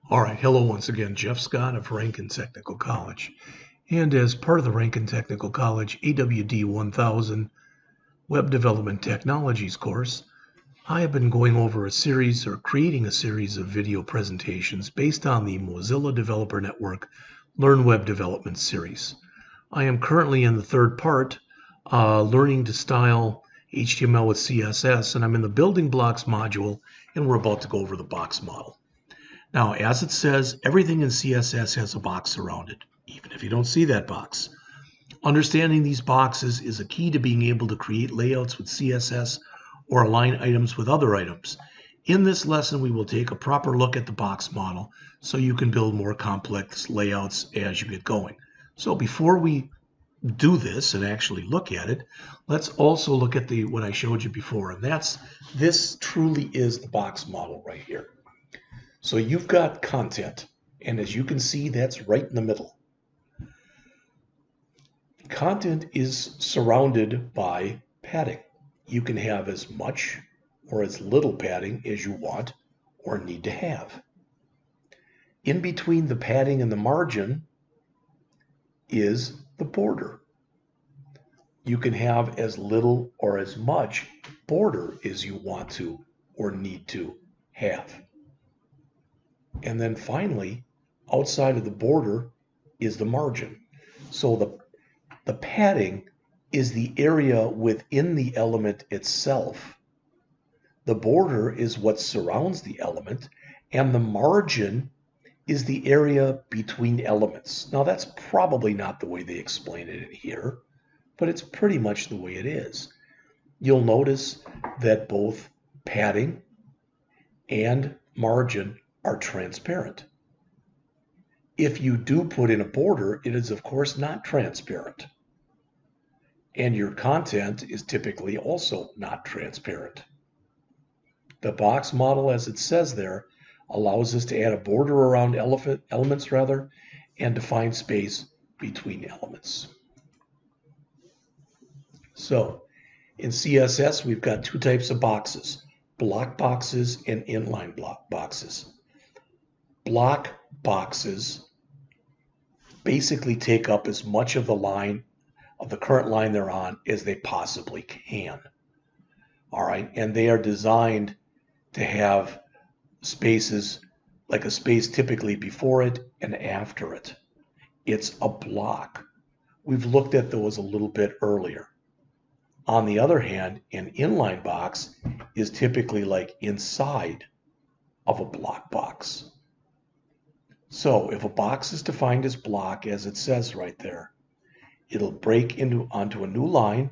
All right, hello once again, Jeff Scott of Rankin Technical College. And as part of the Rankin Technical College AWD 1000 Web Development Technologies course, I have been going over a series or creating a series of video presentations based on the Mozilla Developer Network Learn Web Development series. I am currently in the third part, learning to style HTML with CSS, and I'm in the building blocks module, and we're about to go over the box model. Now, as it says, everything in CSS has a box around it, even if you don't see that box. Understanding these boxes is a key to being able to create layouts with CSS or align items with other items. In this lesson, we will take a proper look at the box model so you can build more complex layouts as you get going. So before we do this and actually look at it, let's also look at what I showed you before, and this truly is the box model right here. So you've got content, and as you can see, that's right in the middle. Content is surrounded by padding. You can have as much or as little padding as you want or need to have. In between the padding and the margin is the border. You can have as little or as much border as you want to or need to have. And then finally, outside of the border is the margin. So the padding is the area within the element itself. The border is what surrounds the element, and the margin is the area between elements. Now, that's probably not the way they explain it in here, but it's pretty much the way it is. You'll notice that both padding and margin are transparent. If you do put in a border, it is of course not transparent. And your content is typically also not transparent. The box model, as it says there, allows us to add a border around elements and define space between elements. So in CSS, we've got two types of boxes, block boxes and inline block boxes. Block boxes basically take up as much of the current line they're on as they possibly can. All right, and they are designed to have spaces, like a space typically before it and after it. It's a block. We've looked at those a little bit earlier. On the other hand, an inline box is typically like inside of a block box. So if a box is defined as block, as it says right there, it'll break onto a new line.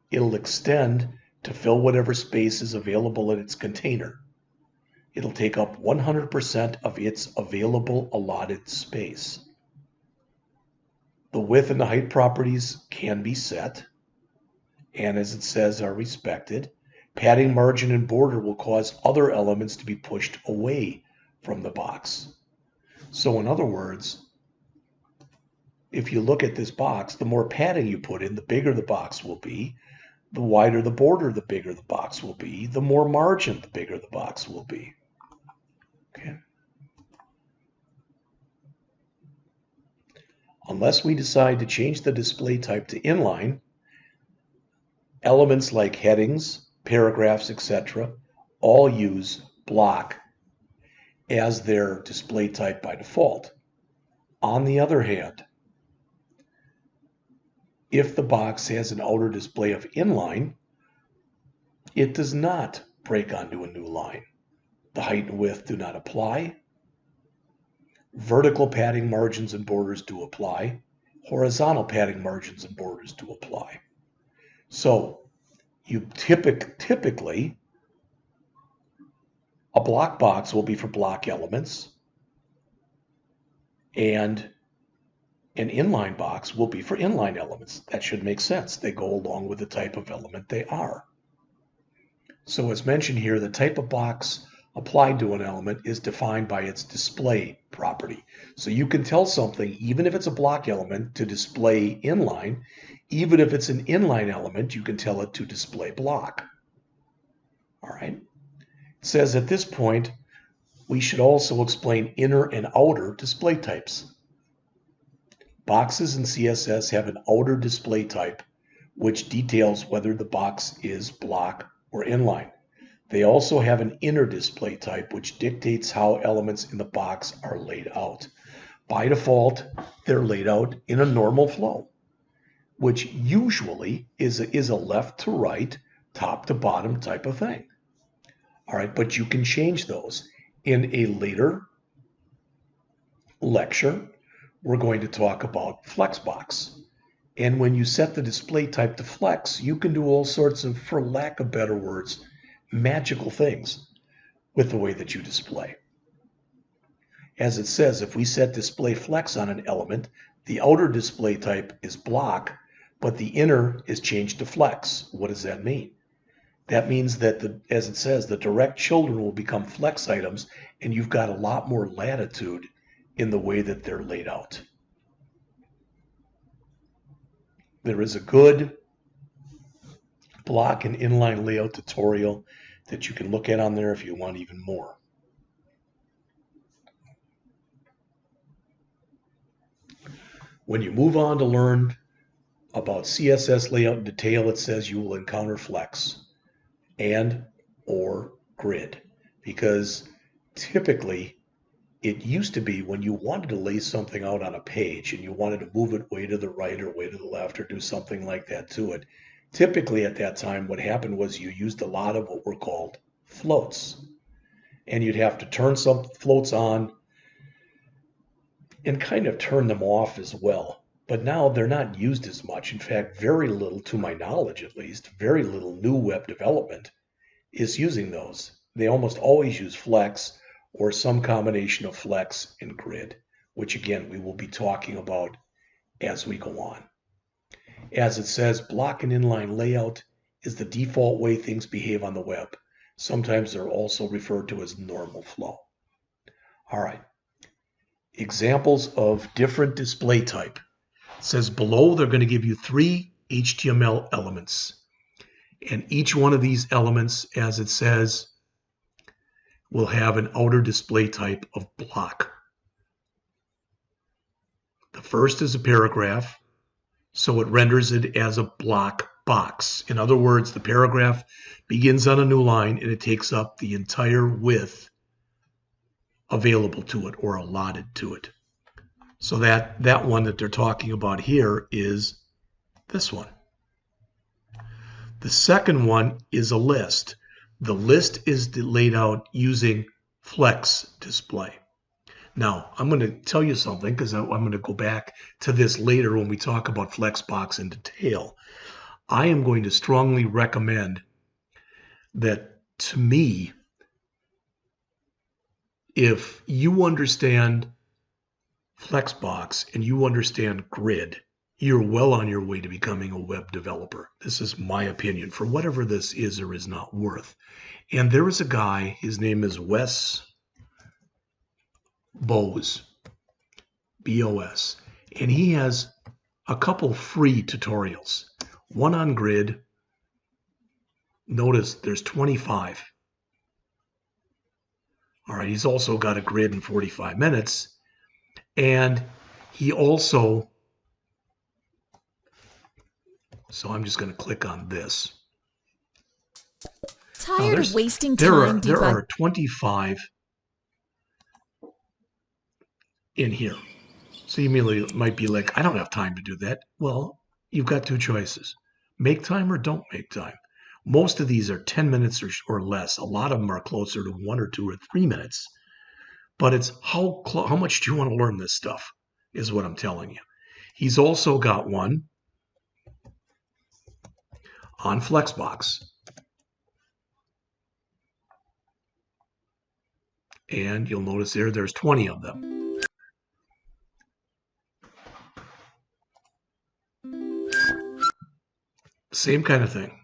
It'll extend to fill whatever space is available in its container. It'll take up 100% of its available allotted space. The width and the height properties can be set, and as it says, are respected. Padding, margin, and border will cause other elements to be pushed away from the box. So in other words, if you look at this box, the more padding you put in, the bigger the box will be. The wider the border, the bigger the box will be. The more margin, the bigger the box will be. Okay. Unless we decide to change the display type to inline, elements like headings, paragraphs, etc., all use block as their display type by default. On the other hand, if the box has an outer display of inline, it does not break onto a new line. The height and width do not apply. Vertical padding, margins, and borders do apply. Horizontal padding, margins, and borders do apply. So you typically, a block box will be for block elements, and an inline box will be for inline elements. That should make sense. They go along with the type of element they are. So as mentioned here, the type of box applied to an element is defined by its display property. So you can tell something, even if it's a block element, to display inline. Even if it's an inline element, you can tell it to display block. All right. It says at this point, we should also explain inner and outer display types. Boxes in CSS have an outer display type, which details whether the box is block or inline. They also have an inner display type, which dictates how elements in the box are laid out. By default, they're laid out in a normal flow, which usually is a left to right, top to bottom type of thing. All right, but you can change those. In a later lecture, we're going to talk about Flexbox. And when you set the display type to flex, you can do all sorts of, for lack of better words, magical things with the way that you display. As it says, if we set display flex on an element, the outer display type is block, but the inner is changed to flex. What does that mean? That means that, as it says, the direct children will become flex items, and you've got a lot more latitude in the way that they're laid out. There is a good block and inline layout tutorial that you can look at on there if you want even more. When you move on to learn about CSS layout in detail, it says you will encounter flex and or grid, because typically it used to be when you wanted to lay something out on a page and you wanted to move it way to the right or way to the left or do something like that to it, typically at that time what happened was you used a lot of what were called floats, and you'd have to turn some floats on and kind of turn them off as well. But now they're not used as much. In fact, very little, to my knowledge at least, very little new web development is using those. They almost always use flex or some combination of flex and grid, which again, we will be talking about as we go on. As it says, block and inline layout is the default way things behave on the web. Sometimes they're also referred to as normal flow. All right. Examples of different display type. It says below they're going to give you 3 HTML elements. And each one of these elements, as it says, will have an outer display type of block. The first is a paragraph, so it renders it as a block box. In other words, the paragraph begins on a new line and it takes up the entire width available to it or allotted to it. So that one that they're talking about here is this one. The second one is a list. The list is laid out using flex display. Now, I'm going to tell you something because I'm going to go back to this later when we talk about Flexbox in detail. I am going to strongly recommend that, to me, if you understand Flexbox and you understand grid, you're well on your way to becoming a web developer. This is my opinion for whatever this is or is not worth. And there is a guy, his name is Wes Bose, B-O-S, and he has a couple free tutorials. One on grid. Notice there's 25. All right, he's also got a grid in 45 minutes. And he also, so I'm just going to click on this. Tired of wasting time? There are 25 in here. So you immediately might be like, I don't have time to do that. Well, you've got two choices. Make time or don't make time. Most of these are 10 minutes or less. A lot of them are closer to 1 or 2 or 3 minutes. But it's how much do you want to learn this stuff is what I'm telling you. He's also got one on Flexbox. And you'll notice there's 20 of them. Same kind of thing.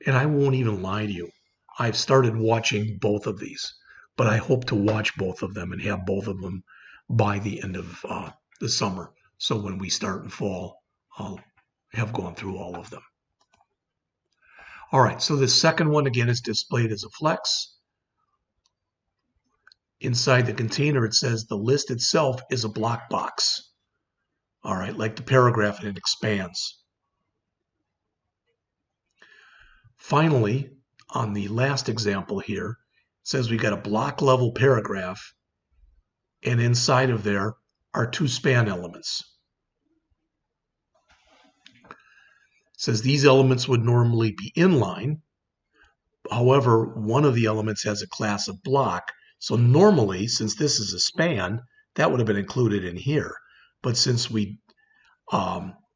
And I won't even lie to you. I've started watching both of these, but I hope to watch both of them and have both of them by the end of the summer. So when we start in fall, I'll have gone through all of them. All right, so the second one again is displayed as a flex. inside the container, it says the list itself is a block box. All right, like the paragraph, and it expands. Finally, on the last example here, it says we got a block level paragraph, and inside of there are two span elements. It says these elements would normally be inline. However, one of the elements has a class of block. So normally, since this is a span, that would have been included in here. But since we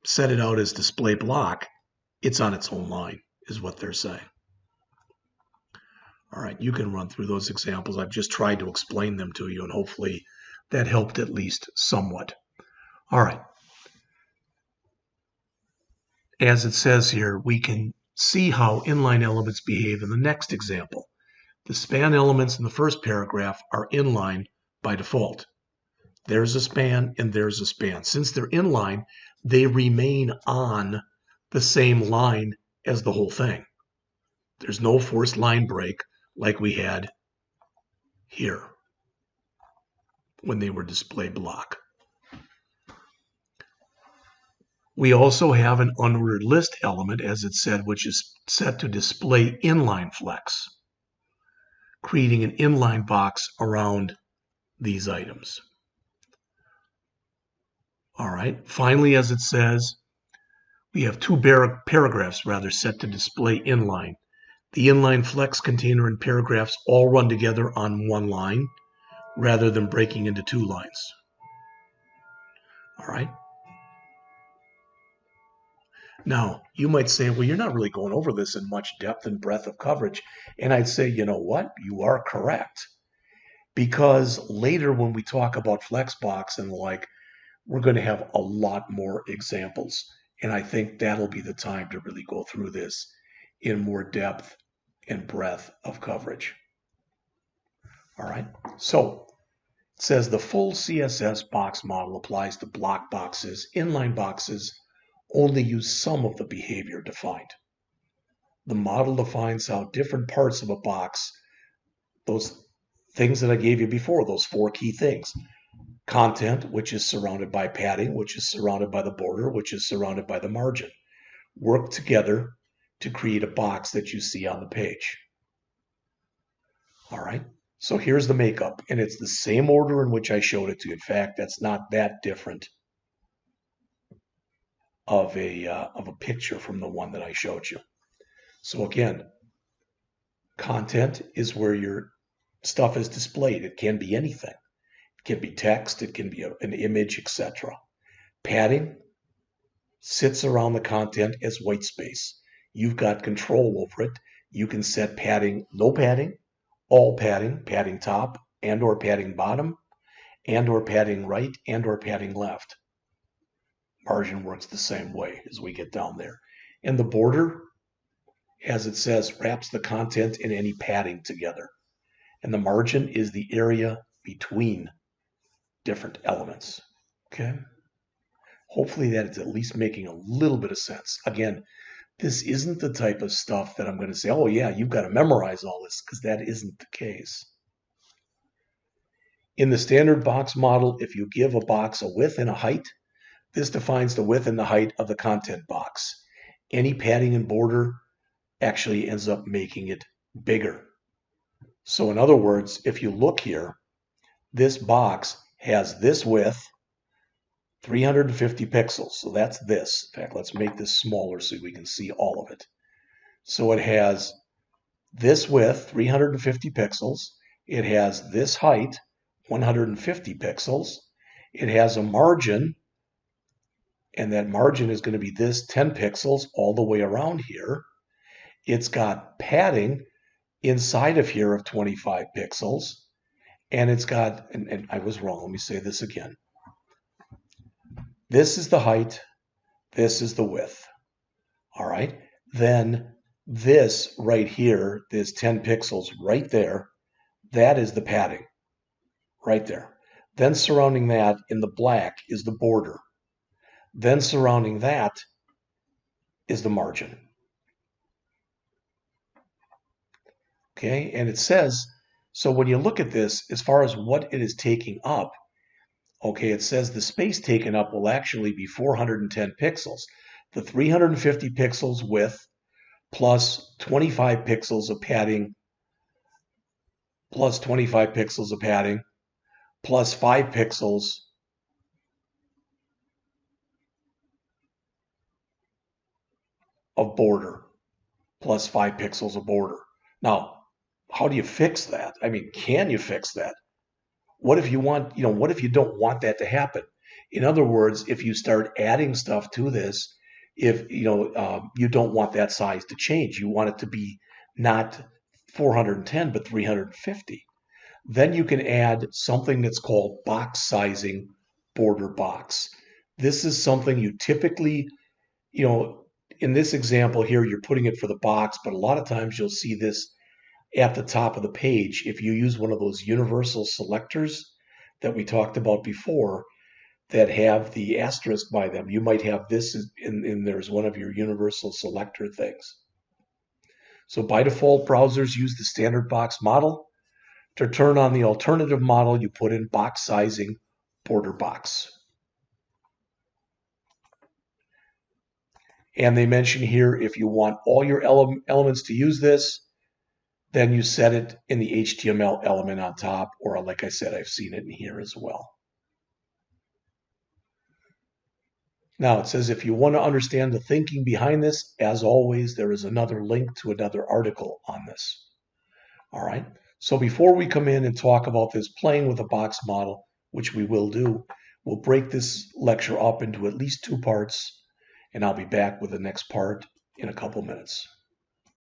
set it out as display block, it's on its own line, is what they're saying. All right, you can run through those examples. I've just tried to explain them to you, and hopefully that helped at least somewhat. All right. As it says here, we can see how inline elements behave in the next example. The span elements in the first paragraph are inline by default. There's a span and there's a span. Since they're inline, they remain on the same line as the whole thing. There's no forced line break like we had here when they were display block. We also have an unordered list element, as it said, which is set to display inline flex, creating an inline box around these items. All right, finally, as it says, we have two paragraphs set to display inline. The inline flex container and paragraphs all run together on one line rather than breaking into two lines. All right. Now, you might say, well, you're not really going over this in much depth and breadth of coverage. And I'd say, you know what? You are correct. Because later when we talk about Flexbox and the like, we're going to have a lot more examples. And I think that'll be the time to really go through this in more depth and breadth of coverage. All right. So it says the full CSS box model applies to block boxes. Inline boxes only use some of the behavior defined. The model defines how different parts of a box, those things that I gave you before, those four key things, content, which is surrounded by padding, which is surrounded by the border, which is surrounded by the margin, work together to create a box that you see on the page. All right, so here's the makeup, and it's the same order in which I showed it to you. In fact, that's not that different of a picture from the one that I showed you. So again, content is where your stuff is displayed. It can be anything. It can be text, it can be an image, etc. Padding sits around the content as white space. You've got control over it. You can set padding, no padding, all padding, padding top, and or padding bottom, and or padding right, and or padding left. Margin works the same way as we get down there. And the border, as it says, wraps the content and any padding together. And the margin is the area between different elements. Okay? Hopefully that is at least making a little bit of sense. Again, this isn't the type of stuff that I'm going to say, oh yeah, you've got to memorize all this, because that isn't the case. In the standard box model, if you give a box a width and a height, this defines the width and the height of the content box. Any padding and border actually ends up making it bigger. So in other words, if you look here, this box has this width, 350 pixels. So that's this. In fact, let's make this smaller so we can see all of it. So it has this width, 350 pixels. It has this height, 150 pixels. It has a margin, and that margin is going to be this 10 pixels all the way around here. It's got padding inside of here of 25 pixels. And it's got, and I was wrong, let me say this again. This is the height, this is the width. All right, then this right here, this 10 pixels right there, that is the padding right there. Then surrounding that in the black is the border. Then surrounding that is the margin. Okay, and it says, So when you look at this, as far as what it is taking up, okay, it says the space taken up will actually be 410 pixels. The 350 pixels width plus 25 pixels of padding plus 25 pixels of padding plus 5 pixels of border plus 5 pixels of border. Now, how do you fix that? I mean, can you fix that? What if you want, what if you don't want that to happen? In other words, if you start adding stuff to this, if you don't want that size to change, you want it to be not 410 but 350, then you can add something that's called box sizing border box. This is something you typically, in this example here, you're putting it for the box, but a lot of times you'll see this at the top of the page. If you use one of those universal selectors that we talked about before that have the asterisk by them, you might have this in there's one of your universal selector things. So by default, browsers use the standard box model. To turn on the alternative model, you put in box sizing border box. And they mention here, if you want all your elements to use this, then you set it in the HTML element on top, or like I said, I've seen it in here as well. Now it says, if you want to understand the thinking behind this, as always, there is another link to another article on this. All right. So before we come in and talk about this playing with a box model, which we will do, we'll break this lecture up into at least 2 parts, and I'll be back with the next part in a couple minutes.